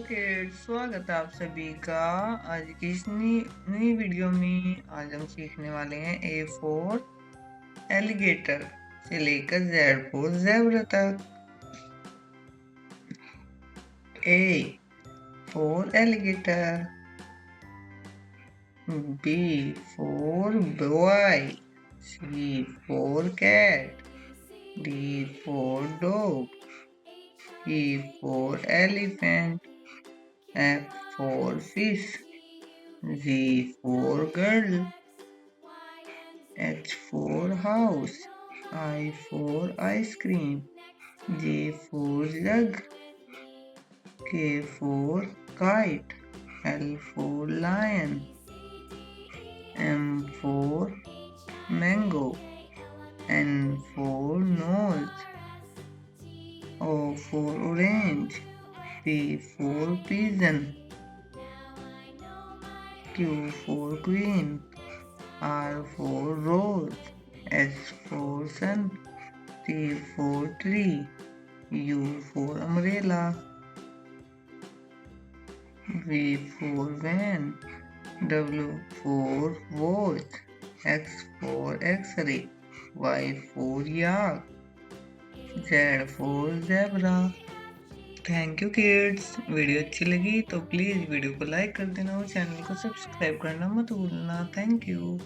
Kids, स्वागत है आप सभी का। आज की इस नई वीडियो में आज हम सीखने वाले हैं ए फोर एलिगेटर से लेकर जेड फोर ज़ेब्रा तक। A for alligator, B for boy, C for cat, D for dog, E for elephant, F for fish, G for girl, H for house, I for ice cream, J for jug, K for kite, L for lion, M for mango, N for nose, O for orange, P for pigeon, Q for queen, R for rose, S for sun, T for tree, U for umbrella, V for van, W for watch, X for x-ray, Y for yak, Z for zebra। Thank you kids. Video अच्छी लगी तो please video को like कर देना और channel को subscribe करना मत भूलना। Thank you.